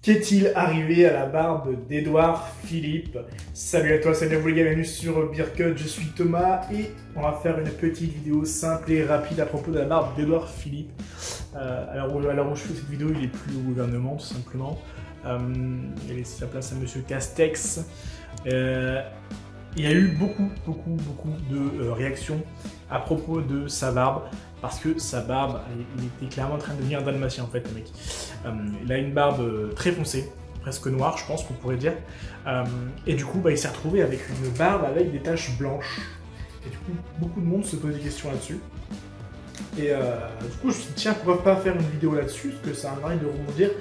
Qu'est-il arrivé à la barbe d'Edouard Philippe? Salut à toi, salut à vous les gars, bienvenue sur Beercut, je suis Thomas et on va faire une petite vidéo simple et rapide à propos de la barbe d'Edouard Philippe. Alors où je fais cette vidéo, il est plus au gouvernement tout simplement. Il a laissé sa place à Monsieur Castex. Il y a eu beaucoup de réactions à propos de sa barbe, parce que sa barbe, il était clairement en train de devenir un dalmatien en fait, le mec. Il a une barbe très foncée, presque noire, je pense qu'on pourrait dire. Et du coup, il s'est retrouvé avec une barbe avec des taches blanches. Et du coup, beaucoup de monde se pose des questions là-dessus. Et du coup, je me suis dit, tiens, pourquoi pas faire une vidéo là-dessus, parce que ça a un moyen de rebondir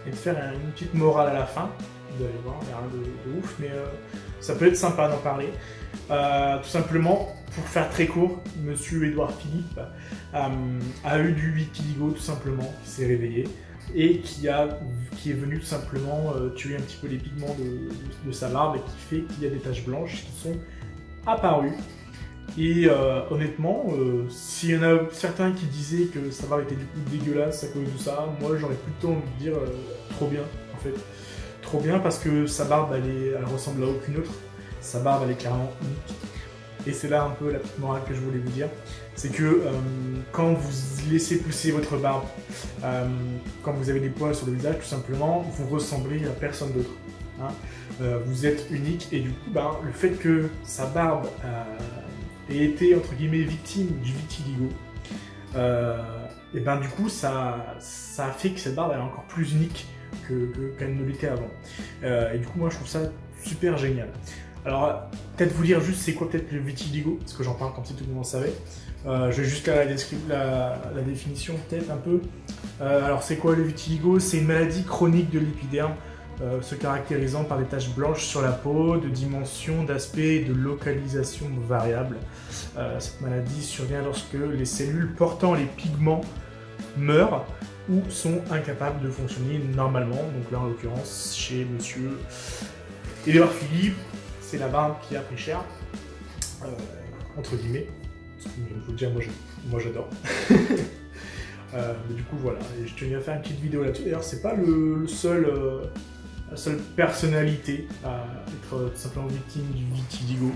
et de faire une petite morale à la fin. Vous allez voir, il n'y a rien de ouf, mais ça peut être sympa d'en parler. Tout simplement, pour faire très court, Monsieur Edouard Philippe a eu du vitiligo tout simplement, qui s'est réveillé et qui est venu tout simplement tuer un petit peu les pigments de sa barbe et qui fait qu'il y a des taches blanches qui sont apparues. Et honnêtement, s'il y en a certains qui disaient que sa barbe était du coup dégueulasse à cause de ça, moi j'aurais plutôt envie de dire trop bien en fait. Trop bien parce que sa barbe elle ressemble à aucune autre. Sa barbe elle est clairement unique. Et c'est là un peu la petite morale que je voulais vous dire. C'est que quand vous laissez pousser votre barbe, quand vous avez des poils sur le visage tout simplement, vous ressemblez à personne d'autre. Hein. Vous êtes unique et du coup le fait que sa barbe ait été entre guillemets victime du vitiligo, et du coup ça a fait que cette barbe elle est encore plus unique qu'elle ne l'était avant. Et du coup moi je trouve ça super génial. Alors peut-être vous dire juste c'est quoi peut-être le vitiligo, parce que j'en parle comme si tout le monde savait. Je vais juste la définition peut-être un peu. Alors c'est quoi le vitiligo? C'est une maladie chronique de l'épiderme, se caractérisant par des taches blanches sur la peau, de dimension, d'aspect et de localisation variables. Cette maladie survient lorsque les cellules portant les pigments meurent ou sont incapables de fonctionner normalement. Donc là en l'occurrence chez Monsieur Edouard Philippe, c'est la barbe qui a pris cher, entre guillemets. Je vais vous le dire, moi j'adore. Mais du coup voilà, et je tenais à faire une petite vidéo là-dessus. D'ailleurs c'est pas la seule personnalité à être tout simplement victime du vitiligo.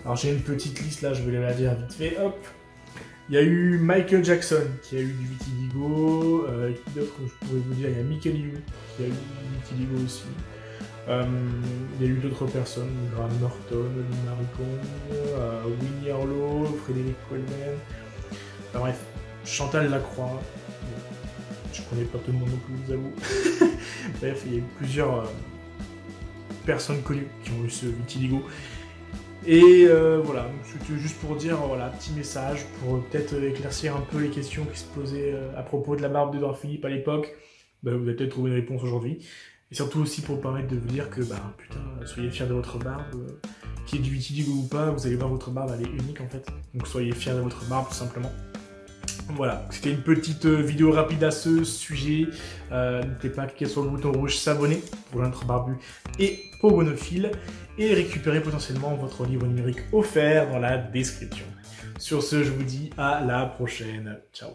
Alors j'ai une petite liste là, je vais la dire vite fait, hop. Il y a eu Michael Jackson qui a eu du vitiligo, qui d'autre je pourrais vous dire, il y a Michael Youn qui a eu du vitiligo aussi. Il y a eu d'autres personnes, Graham Norton, Lina Ricon, Winnie Harlow, Frédéric Coleman, enfin bref, Chantal Lacroix, je connais pas tout le monde non plus, je vous avoue. Bref, il y a eu plusieurs personnes connues qui ont eu ce vitiligo. Et voilà, c'était juste pour dire, voilà, petit message, pour peut-être éclaircir un peu les questions qui se posaient à propos de la barbe d'Edouard Philippe à l'époque. Vous allez peut-être trouver une réponse aujourd'hui. Et surtout aussi pour permettre de vous dire que, putain, soyez fiers de votre barbe, qu'il y ait du vitiligo ou pas, vous allez voir votre barbe, elle est unique en fait. Donc soyez fiers de votre barbe tout simplement. Voilà, c'était une petite vidéo rapide à ce sujet. N'oubliez pas à cliquer sur le bouton rouge s'abonner pour notre barbu et pogonophile et récupérer potentiellement votre livre numérique offert dans la description. Sur ce, je vous dis à la prochaine. Ciao.